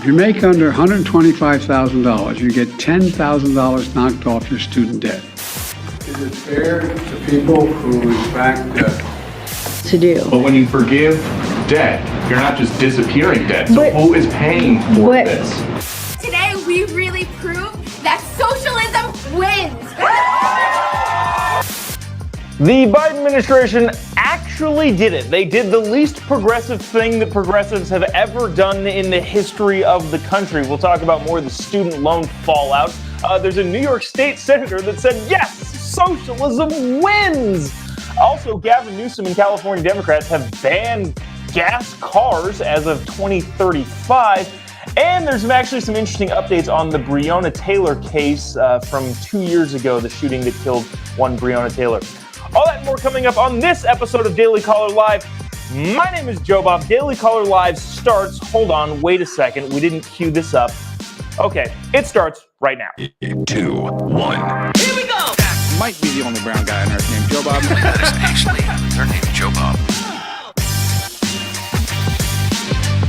If you make under $125,000, you get $10,000 knocked off your student debt. Is it fair to people who, in fact, to do? But when you forgive debt, you're not just disappearing debt. So who is paying for this? Today, we really proved that socialism wins. The Biden administration actually did it. They did the least progressive thing that progressives have ever done in the history of the country. We'll talk about more of the student loan fallout. There's a New York State senator that said, yes, socialism wins. Also, Gavin Newsom and California Democrats have banned gas cars as of 2035. And there's actually some interesting updates on the Breonna Taylor case from 2 years ago, the shooting that killed one Breonna Taylor. All that and more coming up on this episode of Daily Caller Live. My name is Jobob. Daily Caller Live starts. Hold on, wait a second. We didn't cue this up. Okay, it starts right now. 2, 1. Here we go. That might be the only brown guy on earth named Jobob. That is actually her name, Jobob.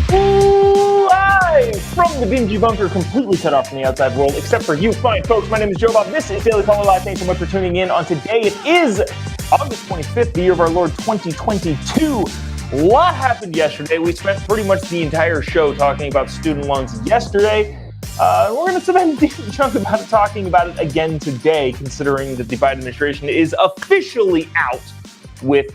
Live from the dingy bunker, completely cut off from the outside world, except for you fine folks. My name is Jobob. This is Daily Caller Live. Thanks so much for tuning in on today. It is August 25th, the year of our Lord 2022. A lot happened yesterday. We spent pretty much the entire show talking about student loans yesterday. We're going to spend a decent chunk about it, talking about it again today, considering that the Biden administration is officially out with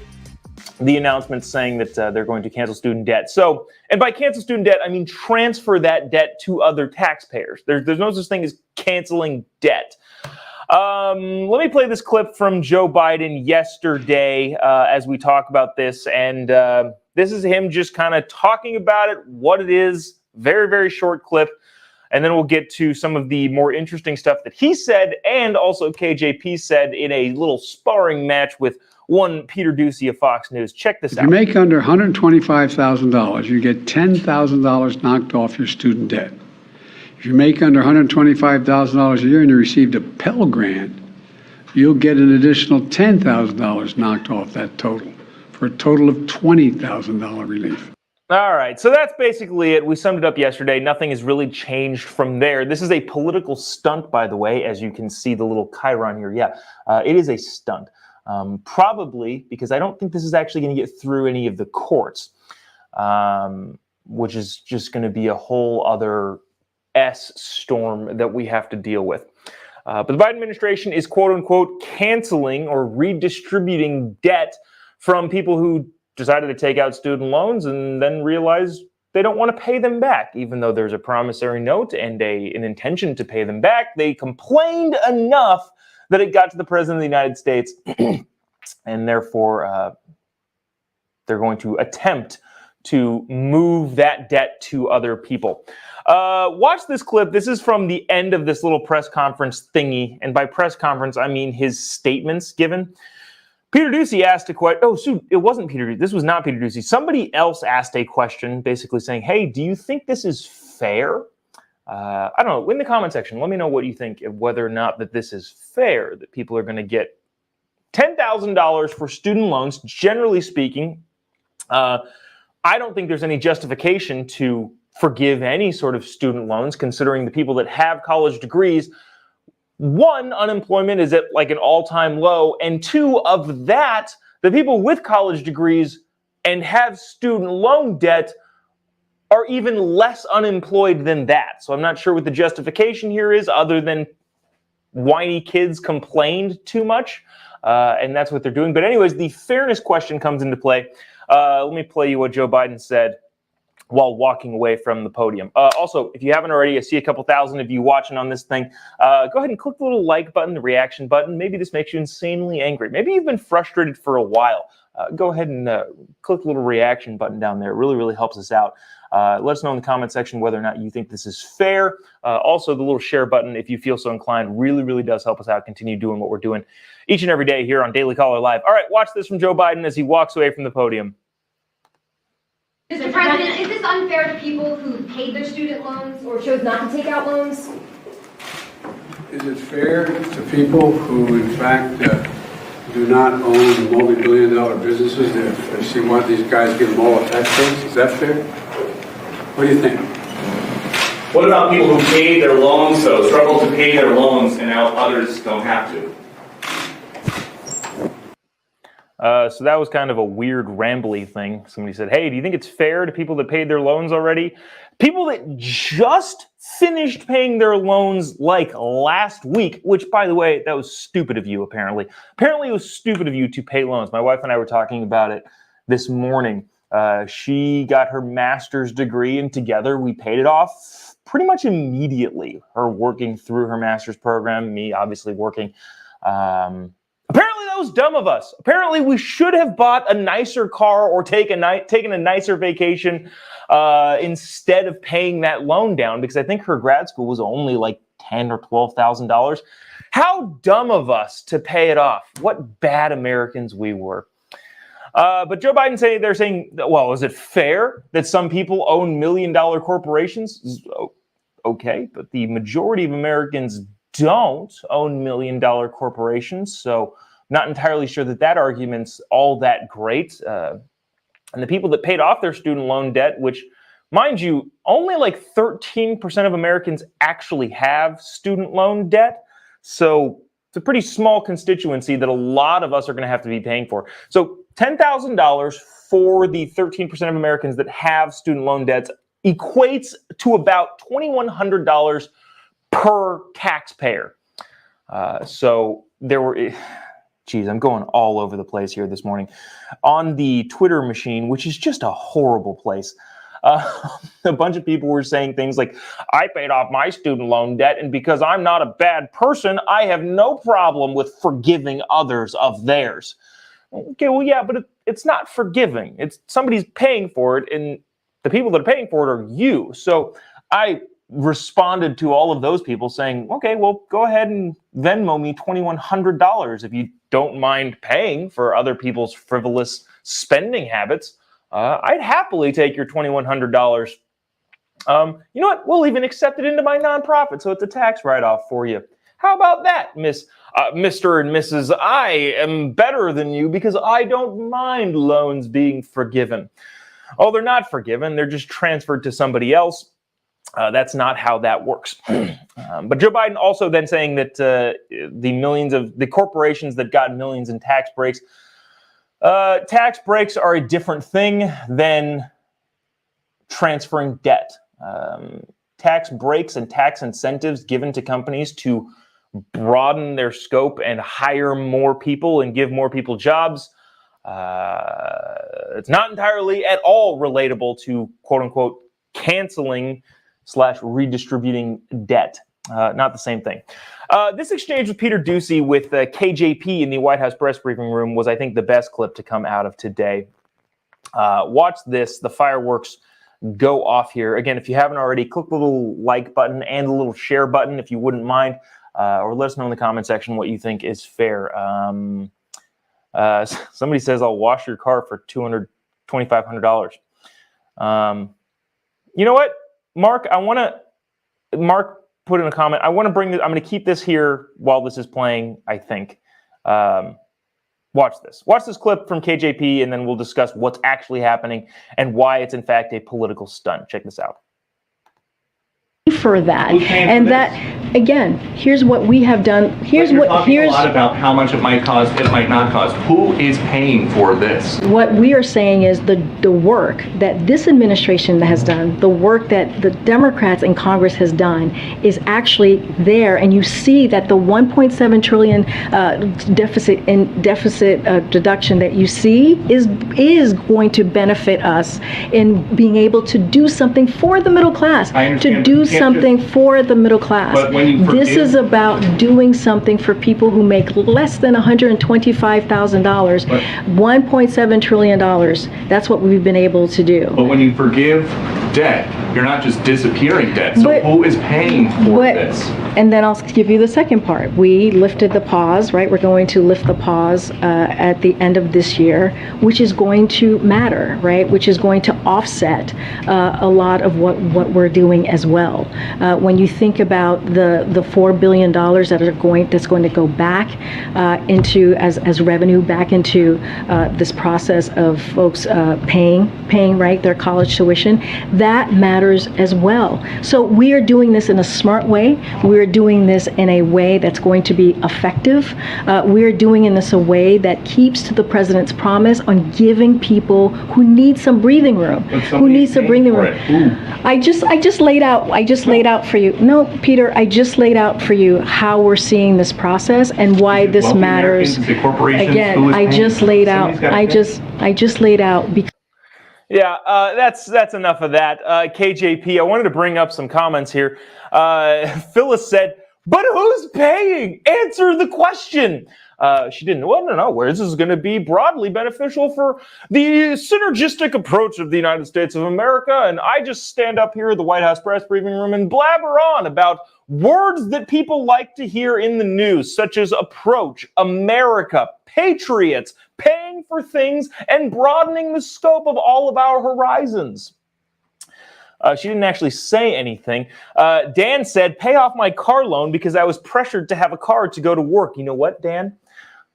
the announcement saying that they're going to cancel student debt. So, and by cancel student debt, I mean transfer that debt to other taxpayers. There's no such thing as canceling debt. Let me play this clip from Joe Biden yesterday as we talk about this. And this is him just kind of talking about it, what it is. Very, very short clip. And then we'll get to some of the more interesting stuff that he said and also KJP said in a little sparring match with one Peter Doocy of Fox News. Check this out. If you make under $125,000, you get $10,000 knocked off your student debt. If you make under $125,000 a year and you received a Pell Grant, you'll get an additional $10,000 knocked off that total for a total of $20,000 relief. All right, so that's basically it. We summed it up yesterday. Nothing has really changed from there. This is a political stunt, by the way, as you can see the little chyron here. Yeah, it is a stunt. Probably because I don't think this is actually going to get through any of the courts, which is just going to be a whole other storm that we have to deal with. But the Biden administration is, quote unquote, canceling or redistributing debt from people who decided to take out student loans and then realized they don't want to pay them back, even though there's a promissory note and an intention to pay them back. They complained enough that it got to the president of the United States, and therefore they're going to attempt to move that debt to other people. Watch this clip. This is from the end of this little press conference thingy, and by press conference, I mean his statements given. Peter Doocy asked a question. Oh, shoot, it wasn't Peter Doocy. This was not Peter Doocy. Somebody else asked a question, basically saying, hey, do you think this is fair? I don't know. In the comment section, let me know what you think of whether or not that this is fair, that people are going to get $10,000 for student loans, generally speaking. I don't think there's any justification to forgive any sort of student loans, considering the people that have college degrees. One, unemployment is at like an all-time low. And two, of that, the people with college degrees and have student loan debt are even less unemployed than that. So I'm not sure what the justification here is, other than whiny kids complained too much, and that's what they're doing. But anyways, the fairness question comes into play. Let me play you what Joe Biden said while walking away from the podium. Also, if you haven't already, I see a couple thousand of you watching on this thing. Go ahead and click the little like button, the reaction button. Maybe this makes you insanely angry. Maybe you've been frustrated for a while. Go ahead and click the little reaction button down there. It really, really helps us out. Let us know in the comment section whether or not you think this is fair. Also, the little share button, if you feel so inclined, really, really does help us out continue doing what we're doing each and every day here on Daily Caller Live. All right, watch this from Joe Biden as he walks away from the podium. Mr. President, is this unfair to people who paid their student loans or chose not to take out loans? Is it fair to people who, in fact, do not own multi-billion-dollar businesses if they want these guys to give them all a tax breaks? Is that fair? What do you think? What about people who paid their loans, though, struggled to pay their loans, and now others don't have to? So that was kind of a weird, rambly thing. Somebody said, hey, do you think it's fair to people that paid their loans already? People that just finished paying their loans like last week, which, by the way, that was stupid of you, apparently. Apparently, it was stupid of you to pay loans. My wife and I were talking about it this morning. She got her master's degree, and together we paid it off pretty much immediately. Her working through her master's program, me obviously working. Apparently that was dumb of us. Apparently we should have bought a nicer car or taken a nicer vacation instead of paying that loan down, because I think her grad school was only like $10,000 or $12,000. How dumb of us to pay it off. What bad Americans we were. But Joe Biden they're saying, well, is it fair that some people own million-dollar corporations? Okay, but the majority of Americans don't own million-dollar corporations, so not entirely sure that argument's all that great. And the people that paid off their student loan debt, which, mind you, only like 13% of Americans actually have student loan debt, so it's a pretty small constituency that a lot of us are going to have to be paying for. So $10,000 for the 13% of Americans that have student loan debts equates to about $2,100 per taxpayer. So there were, geez, I'm going all over the place here this morning. On the Twitter machine, which is just a horrible place, a bunch of people were saying things like, I paid off my student loan debt, and because I'm not a bad person, I have no problem with forgiving others of theirs. Okay, well, yeah, but it's not forgiving. It's somebody's paying for it, and the people that are paying for it are you. So I responded to all of those people saying, okay, well, go ahead and Venmo me $2,100 if you don't mind paying for other people's frivolous spending habits. I'd happily take your $2,100. You know what? We'll even accept it into my nonprofit, so it's a tax write-off for you. How about that, Mr. and Mrs. I am better than you because I don't mind loans being forgiven. Oh, they're not forgiven. They're just transferred to somebody else. That's not how that works. But Joe Biden also then saying that the corporations that got millions in tax breaks are a different thing than transferring debt. Tax breaks and tax incentives given to companies to broaden their scope and hire more people and give more people jobs. It's not entirely at all relatable to quote unquote canceling / redistributing debt. Not the same thing. This exchange with Peter Doocy with KJP in the White House press briefing room was, I think, the best clip to come out of today. Watch this. The fireworks go off here. Again, if you haven't already, click the little like button and the little share button if you wouldn't mind, or let us know in the comment section what you think is fair. Somebody says, I'll wash your car for $2,500. You know what, Mark? Mark put in a comment. I want to bring this. I'm going to keep this here while this is playing, I think. Watch this. Watch this clip from KJP, and then we'll discuss what's actually happening and why it's, in fact, a political stunt. Check this out. For that, and that again, here's what we have done. Here's a lot about how much it might cost, it might not cost. Who is paying for this? What we are saying is the work that this administration has done, the work that the Democrats in Congress has done, is actually there, and you see that the 1.7 trillion deficit deduction that you see is going to benefit us in being able to do something for the middle class, to do something for the middle class. But when you this is about doing something for people who make less than $125,000, $1.7 trillion. That's what we've been able to do. But when you forgive debt, you're not just disappearing debt. So who is paying for this? And then I'll give you the second part. We lifted the pause, right? We're going to lift the pause at the end of this year, which is going to matter, right? Which is going to offset a lot of what we're doing as well. When you think about the $4 billion that's going to go back into as revenue back into this process of folks paying right their college tuition, that matters as well. So we are doing this in a smart way. We're doing this in a way that's going to be effective. We're doing in this a way that keeps to the president's promise on giving people who need some breathing room, who need some breathing room. I just laid out for you. No, Peter, I just laid out for you how we're seeing this process and why this matters. Again, I just laid out because. Yeah, that's enough of that. KJP, I wanted to bring up some comments here. Phyllis said, but who's paying? Answer the question. She didn't. Well, no. This is going to be broadly beneficial for the synergistic approach of the United States of America. And I just stand up here at the White House press briefing room and blabber on about words that people like to hear in the news, such as approach, America, patriots, paying for things, and broadening the scope of all of our horizons. She didn't actually say anything. Dan said, pay off my car loan because I was pressured to have a car to go to work. You know what, Dan?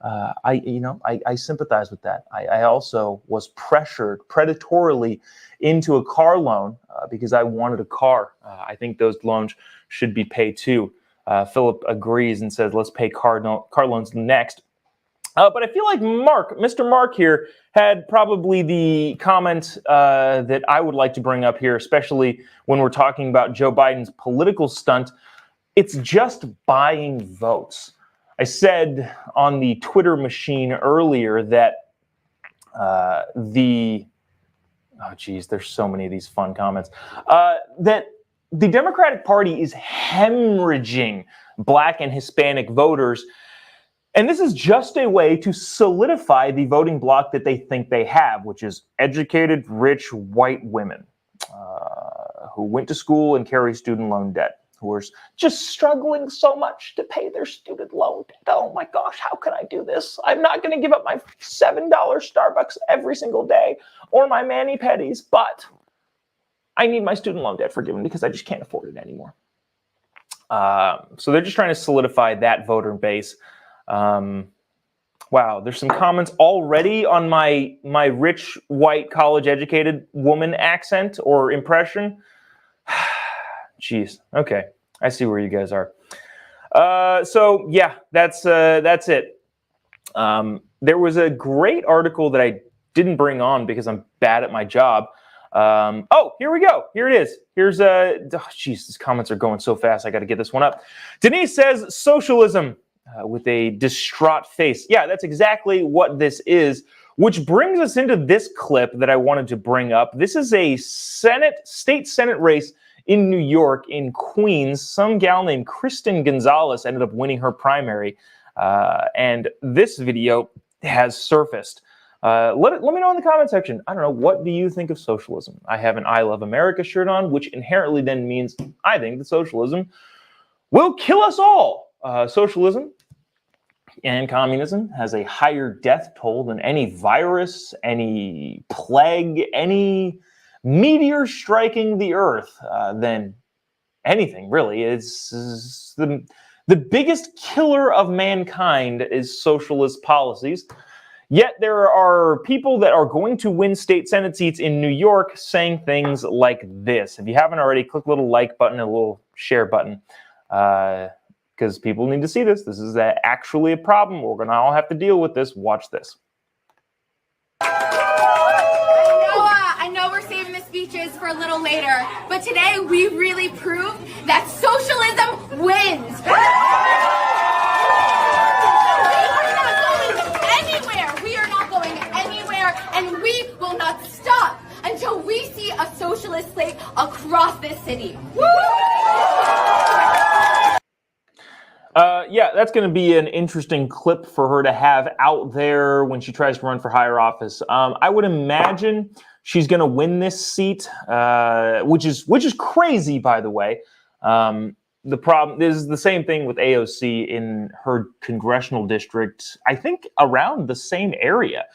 I sympathize with that. I also was pressured predatorily into a car loan because I wanted a car. I think those loans should be paid too. Philip agrees and says, let's pay car loans next. But I feel like Mr. Mark here, had probably the comment that I would like to bring up here, especially when we're talking about Joe Biden's political stunt. It's just buying votes. I said on the Twitter machine earlier that there's so many of these fun comments, that the Democratic Party is hemorrhaging Black and Hispanic voters. And this is just a way to solidify the voting bloc that they think they have, which is educated, rich, white women who went to school and carry student loan debt, who are just struggling so much to pay their student loan debt. Oh my gosh, how can I do this? I'm not going to give up my $7 Starbucks every single day or my mani-pedis, but I need my student loan debt forgiven because I just can't afford it anymore. So they're just trying to solidify that voter base. Wow, there's some comments already on my rich, white, college-educated woman accent or impression. Jeez, okay, I see where you guys are. So yeah, that's it. There was a great article that I didn't bring on because I'm bad at my job. Oh, here we go. Here it is. Here's these comments are going so fast. I got to get this one up. Denise says socialism. With a distraught face. Yeah, that's exactly what this is, which brings us into this clip that I wanted to bring up. This is a state Senate race in New York, in Queens. Some gal named Kristen Gonzalez ended up winning her primary, and this video has surfaced. Let me know in the comment section. I don't know, what do you think of socialism? I have an I Love America shirt on, which inherently then means I think that socialism will kill us all. Socialism and communism has a higher death toll than any virus, any plague, any meteor striking the earth, than anything, really. It's the biggest killer of mankind is socialist policies. Yet there are people that are going to win state Senate seats in New York saying things like this. If you haven't already, click the little like button and a little share button. Because people need to see this. This is actually a problem. We're going to all have to deal with this. Watch this. I know we're saving the speeches for a little later, but today we really proved that socialism wins. We are not going anywhere, and we will not stop until we see a socialist slate across this city. Yeah, that's going to be an interesting clip for her to have out there when she tries to run for higher office. I would imagine she's going to win this seat, which is crazy, by the way. The problem is the same thing with AOC in her congressional district, I think around the same area.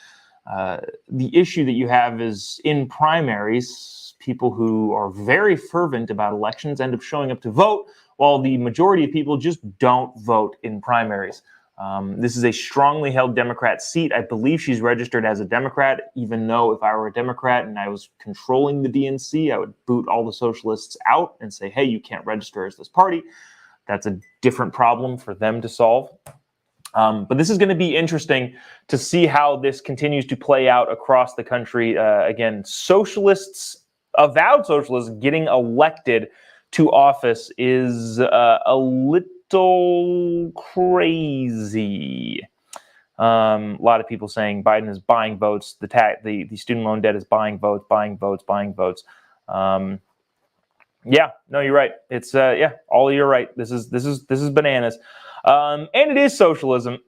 The issue that you have is in primaries, people who are very fervent about elections end up showing up to vote, while the majority of people just don't vote in primaries. This is a strongly held Democrat seat. I believe she's registered as a Democrat, even though if I were a Democrat and I was controlling the DNC, I would boot all the socialists out and say, hey, you can't register as this party. That's a different problem for them to solve. But this is going to be interesting to see how this continues to play out across the country. Again, socialists, avowed socialists, getting elected to office is a little crazy. A lot of people saying Biden is buying votes. The student loan debt is buying votes. Yeah, no, you're right. It's all you're right. This is bananas. And it is socialism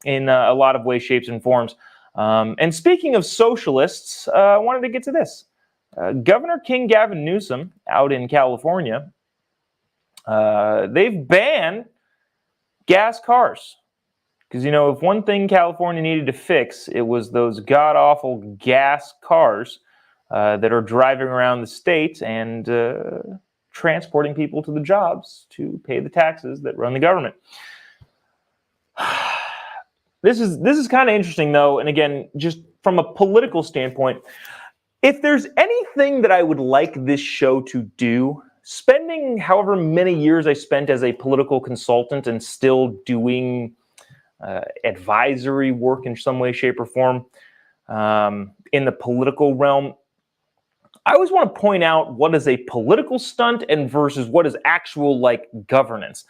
in a lot of ways, shapes, and forms. And speaking of socialists, I wanted to get to this. Governor King Gavin Newsom out in California, they've banned gas cars. Because, if one thing California needed to fix, it was those god-awful gas cars that are driving around the state and transporting people to the jobs to pay the taxes that run the government. This is kind of interesting, though, and again, just from a political standpoint, if there's anything that I would like this show to do, spending however many years I spent as a political consultant and still doing advisory work in some way, shape, or form in the political realm, I always want to point out what is a political stunt and versus what is actual governance.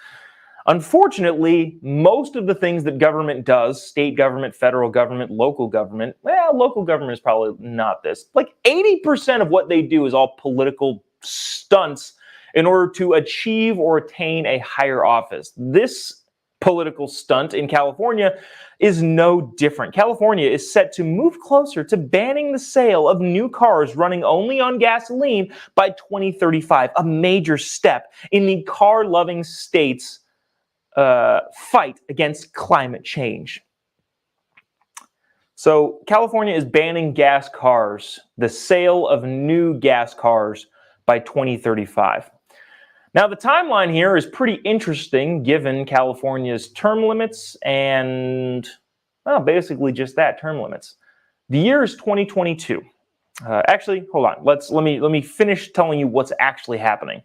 Unfortunately, most of the things that government does, state government, federal government, local government, local government is probably not this. 80% of what they do is all political stunts in order to achieve or attain a higher office. This political stunt in California is no different. California is set to move closer to banning the sale of new cars running only on gasoline by 2035, a major step in the car-loving state's fight against climate change. So California is banning gas cars, the sale of new gas cars by 2035. Now, the timeline here is pretty interesting given California's term limits and, basically just that, term limits. The year is 2022. Actually, hold on. Let me finish telling you what's actually happening.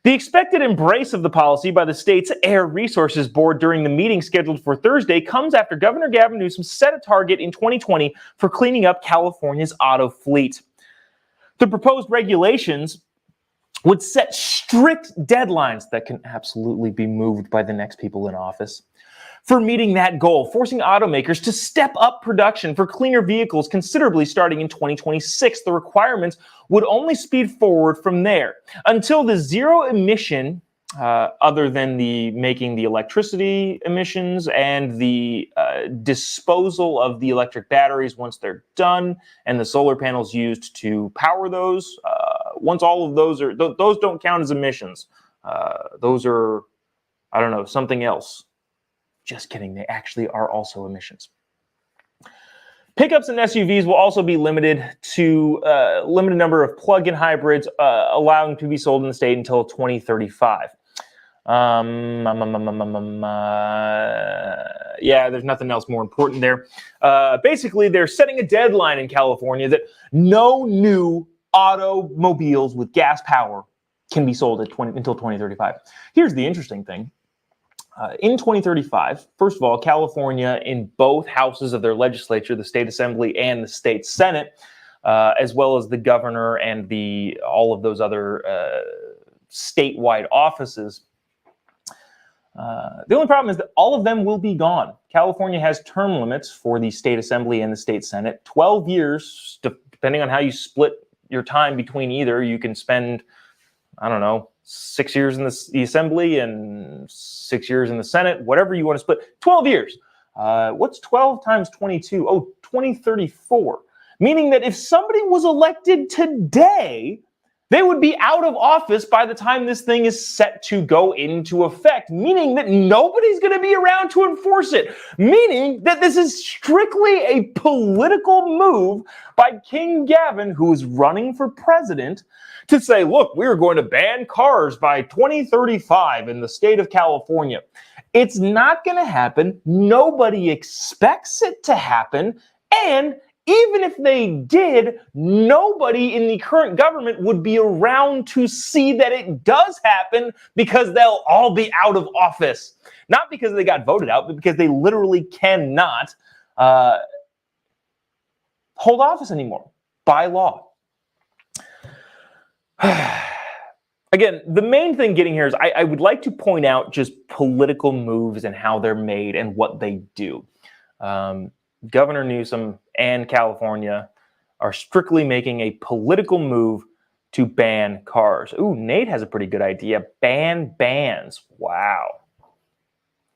The expected embrace of the policy by the state's Air Resources Board during the meeting scheduled for Thursday comes after Governor Gavin Newsom set a target in 2020 for cleaning up California's auto fleet. The proposed regulations would set strict deadlines that can absolutely be moved by the next people in office for meeting that goal, forcing automakers to step up production for cleaner vehicles considerably starting in 2026. The requirements would only speed forward from there until the zero emission, other than the making the electricity emissions and the disposal of the electric batteries once they're done and the solar panels used to power those. Once all of those are, those don't count as emissions. Those are, something else. Just kidding. They actually are also emissions. Pickups and SUVs will also be limited to limited number of plug-in hybrids, allowing to be sold in the state until 2035. There's nothing else more important there. Basically, they're setting a deadline in California that no new automobiles with gas power can be sold until 2035. Here's the interesting thing. In 2035, first of all, California, in both houses of their legislature, the state assembly and the state senate, as well as the governor and all of those other statewide offices, the only problem is that all of them will be gone. California has term limits for the state assembly and the state senate, 12 years, depending on how you split your time between either. You can spend, 6 years in the assembly and 6 years in the senate, whatever you want to split, 12 years. What's 12 times 22? 2034. Meaning that if somebody was elected today, they would be out of office by the time this thing is set to go into effect, meaning that nobody's going to be around to enforce it, meaning that this is strictly a political move by King Gavin, who is running for president, to say, look, we're going to ban cars by 2035 in the state of California. It's not going to happen. Nobody expects it to happen. And even if they did, nobody in the current government would be around to see that it does happen because they'll all be out of office. Not because they got voted out, but because they literally cannot hold office anymore by law. Again, the main thing getting here is I would like to point out just political moves and how they're made and what they do. Governor Newsom and California are strictly making a political move to ban cars. Ooh, Nate has a pretty good idea. Ban bans. Wow.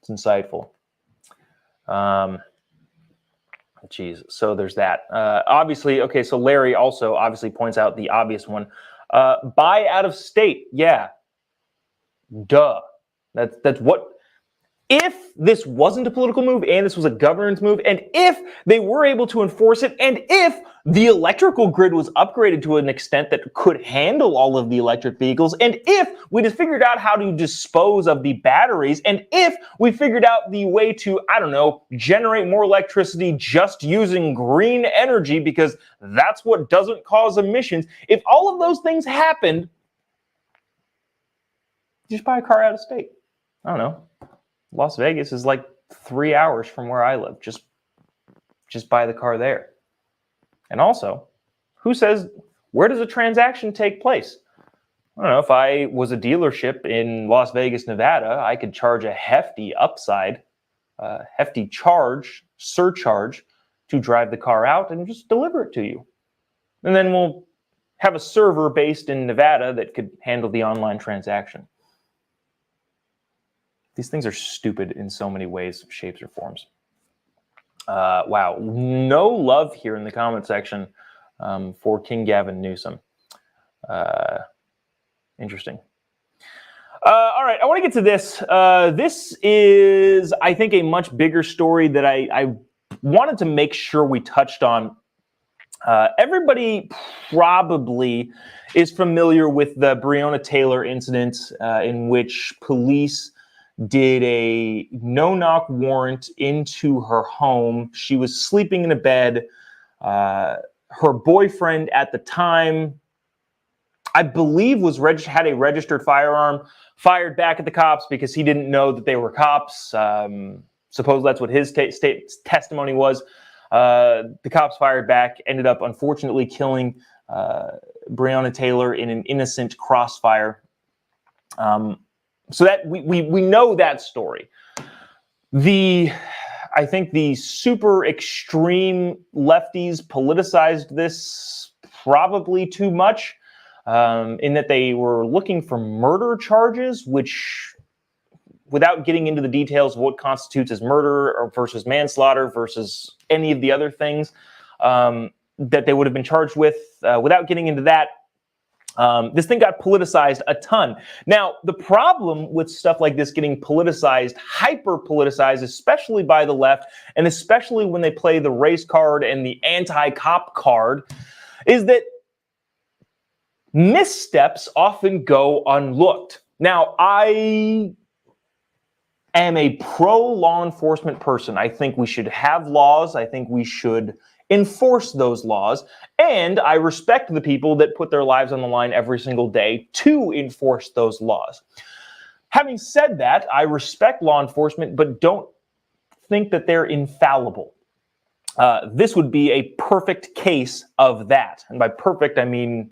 It's insightful. Geez, so there's that. Obviously, okay, so Larry also obviously points out the obvious one. Buy out of state. Yeah. Duh. That's what. If this wasn't a political move and this was a governance move, and if they were able to enforce it, and if the electrical grid was upgraded to an extent that could handle all of the electric vehicles, and if we just figured out how to dispose of the batteries, and if we figured out the way to, I don't know, generate more electricity just using green energy because that's what doesn't cause emissions, if all of those things happened, just buy a car out of state. I don't know. Las Vegas is like 3 hours from where I live. Just buy the car there. And also, who says, where does a transaction take place? I don't know, if I was a dealership in Las Vegas, Nevada, I could charge a hefty hefty surcharge to drive the car out and just deliver it to you. And then we'll have a server based in Nevada that could handle the online transaction. These things are stupid in so many ways, shapes, or forms. Wow. No love here in the comment section for King Gavin Newsom. Interesting. All right. I want to get to this. This is, I think, a much bigger story that I wanted to make sure we touched on. Everybody probably is familiar with the Breonna Taylor incident in which police did a no-knock warrant into her home. She was sleeping in a bed. Her boyfriend at the time, I believe, had a registered firearm, fired back at the cops because he didn't know that they were cops. Suppose that's what his testimony was. The cops fired back, ended up unfortunately killing Breonna Taylor in an innocent crossfire. So that we know that story. I think the super extreme lefties politicized this probably too much, in that they were looking for murder charges, which, without getting into the details of what constitutes as murder or versus manslaughter versus any of the other things that they would have been charged with, without getting into that, this thing got politicized a ton. Now, the problem with stuff like this getting politicized, hyper-politicized, especially by the left, and especially when they play the race card and the anti-cop card, is that missteps often go unlooked. Now, I am a pro-law enforcement person. I think we should have laws. I think we should enforce those laws. And I respect the people that put their lives on the line every single day to enforce those laws. Having said that, I respect law enforcement, but don't think that they're infallible. This would be a perfect case of that. And by perfect, I mean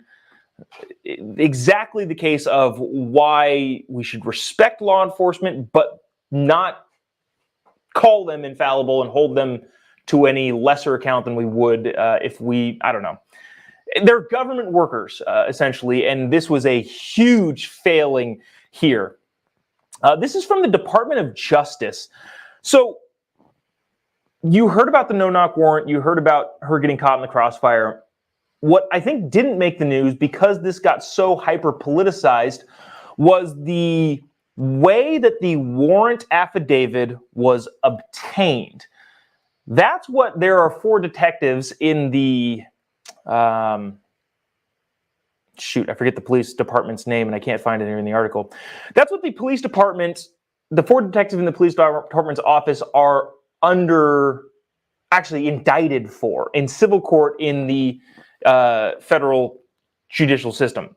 exactly the case of why we should respect law enforcement, but not call them infallible and hold them to any lesser account than we would if we, I don't know. They're government workers, essentially, and this was a huge failing here. This is from the Department of Justice. So you heard about the no-knock warrant. You heard about her getting caught in the crossfire. What I think didn't make the news, because this got so hyper-politicized, was the way that the warrant affidavit was obtained. That's what there are 4 detectives in the, shoot, I forget the police department's name and I can't find it here in the article. That's what the police department the 4 detectives in the police department's office are actually indicted for in civil court in the federal judicial system.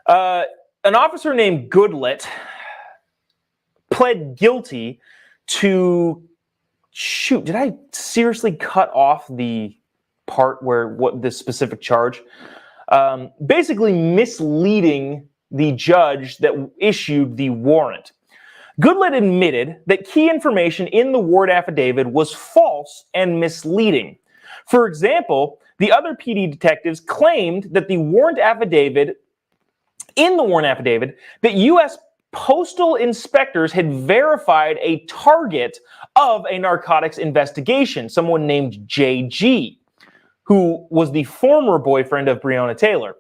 An officer named Goodlett pled guilty to, shoot, did I seriously cut off the part where what this specific charge? Basically misleading the judge that issued the warrant. Goodlett admitted that key information in the warrant affidavit was false and misleading. For example, the other PD detectives claimed that in the warrant affidavit, that U.S. postal inspectors had verified a target of a narcotics investigation, someone named JG, who was the former boyfriend of Breonna Taylor.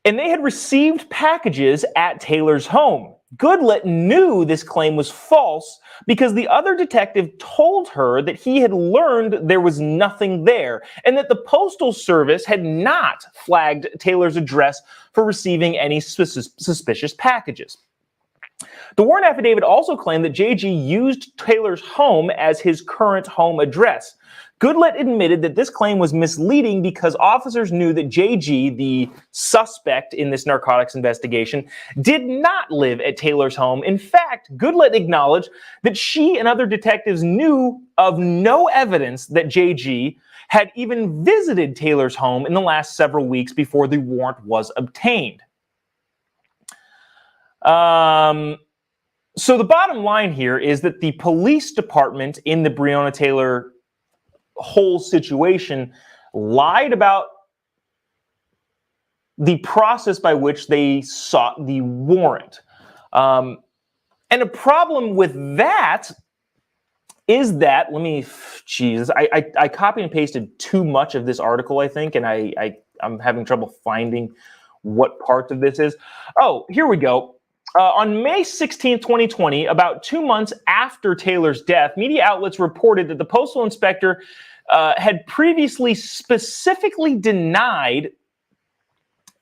And they had received packages at Taylor's home. Goodlett knew this claim was false because the other detective told her that he had learned there was nothing there and that the Postal Service had not flagged Taylor's address for receiving any suspicious packages. The warrant affidavit also claimed that JG used Taylor's home as his current home address. Goodlett admitted that this claim was misleading because officers knew that JG, the suspect in this narcotics investigation, did not live at Taylor's home. In fact, Goodlett acknowledged that she and other detectives knew of no evidence that JG had even visited Taylor's home in the last several weeks before the warrant was obtained. So the bottom line here is that the police department in the Breonna Taylor whole situation lied about the process by which they sought the warrant. And a problem with that is that, I copy and pasted too much of this article, I think, and I'm having trouble finding what part of this is. Oh, here we go. On May 16, 2020, about 2 months after Taylor's death, media outlets reported that the postal inspector had previously specifically denied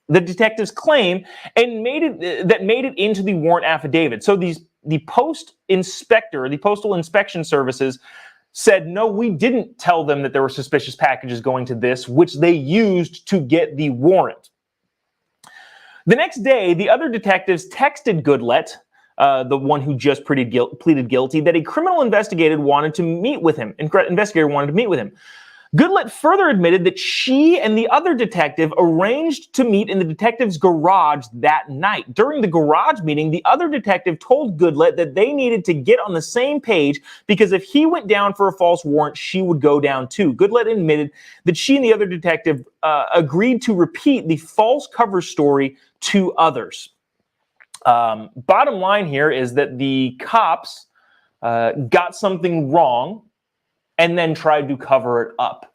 the detective's claim and made it into the warrant affidavit. So the postal inspection services said, no, we didn't tell them that there were suspicious packages going to this, which they used to get the warrant. The next day, the other detectives texted Goodlett, the one who just pleaded guilty, that a criminal investigator wanted to meet with him. Goodlett further admitted that she and the other detective arranged to meet in the detective's garage that night. During the garage meeting, the other detective told Goodlett that they needed to get on the same page because if he went down for a false warrant, she would go down too. Goodlett admitted that she and the other detective agreed to repeat the false cover story to others. Bottom line here is that the cops got something wrong and then tried to cover it up.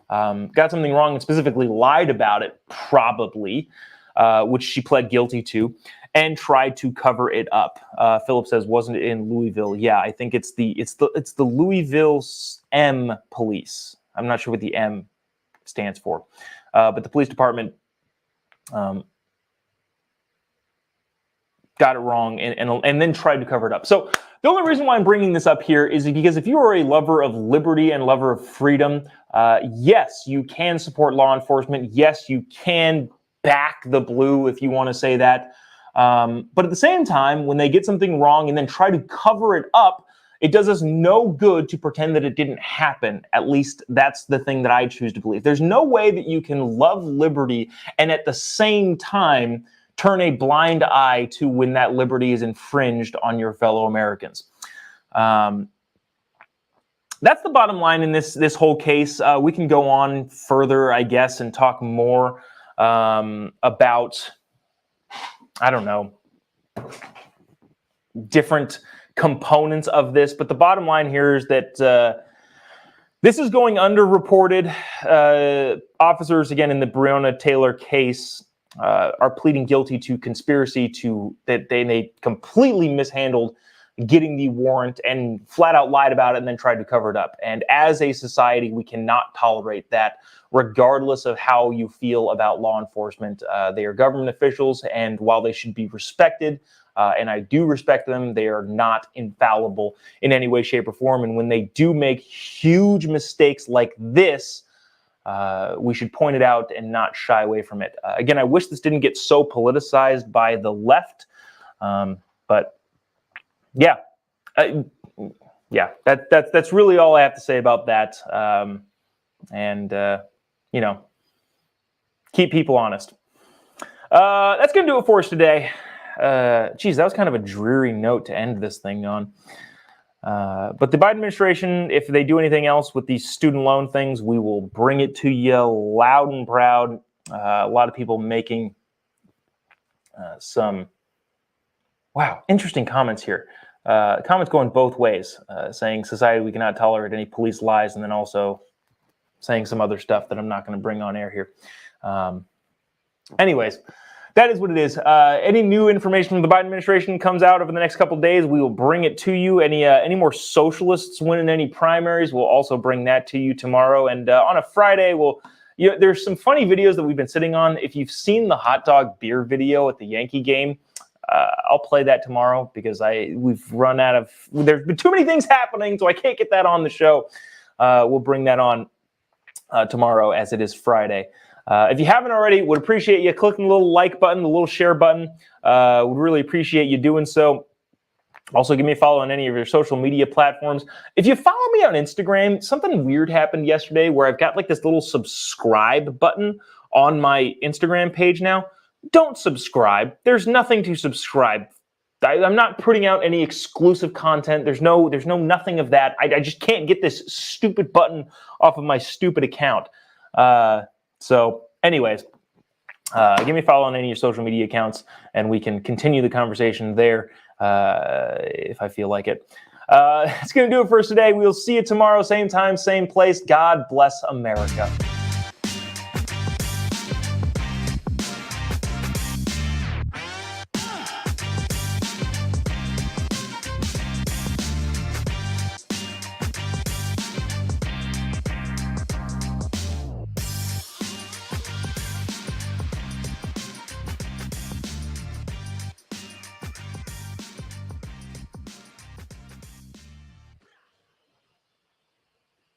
Got something wrong and specifically lied about it, probably, which she pled guilty to, and tried to cover it up. Philip says, wasn't it in Louisville? Yeah, I think it's the Louisville M police. I'm not sure what the M stands for, but the police department got it wrong and then tried to cover it up. So the only reason why I'm bringing this up here is because if you are a lover of liberty and lover of freedom, yes, you can support law enforcement. Yes, you can back the blue if you want to say that. But at the same time, when they get something wrong and then try to cover it up, it does us no good to pretend that it didn't happen. At least that's the thing that I choose to believe. There's no way that you can love liberty and at the same time turn a blind eye to when that liberty is infringed on your fellow Americans. That's the bottom line in this whole case. We can go on further, I guess, and talk more about, I don't know, different components of this. But the bottom line here is that this is going underreported. Officers, again, in the Breonna Taylor case, are pleading guilty to conspiracy that they completely mishandled getting the warrant and flat out lied about it and then tried to cover it up. And as a society, we cannot tolerate that, regardless of how you feel about law enforcement. They are government officials, and while they should be respected, and I do respect them, they are not infallible in any way, shape, or form. And when they do make huge mistakes like this, we should point it out and not shy away from it. Again, I wish this didn't get so politicized by the left, but yeah, that's really all I have to say about that. You know, keep people honest. That's going to do it for us today. Geez, that was kind of a dreary note to end this thing on. But the Biden administration, if they do anything else with these student loan things, we will bring it to you loud and proud. A lot of people making some, wow, interesting comments here. Comments going both ways, saying society, we cannot tolerate any police lies, and then also saying some other stuff that I'm not going to bring on air here. Anyways, that is what it is. Any new information from the Biden administration comes out over the next couple of days, we will bring it to you. Any more socialists winning any primaries, we'll also bring that to you tomorrow. And on a Friday, there's some funny videos that we've been sitting on. If you've seen the hot dog beer video at the Yankee game, I'll play that tomorrow because we've run out of. There's been too many things happening, so I can't get that on the show. We'll bring that on tomorrow, as it is Friday. If you haven't already, would appreciate you clicking the little like button, the little share button. Would really appreciate you doing so. Also, give me a follow on any of your social media platforms. If you follow me on Instagram, something weird happened yesterday where I've got like this little subscribe button on my Instagram page now. Don't subscribe. There's nothing to subscribe. I'm not putting out any exclusive content. There's no nothing of that. I just can't get this stupid button off of my stupid account. So anyways, give me a follow on any of your social media accounts, and we can continue the conversation there if I feel like it. It's going to do it for us today. We'll see you tomorrow, same time, same place. God bless America.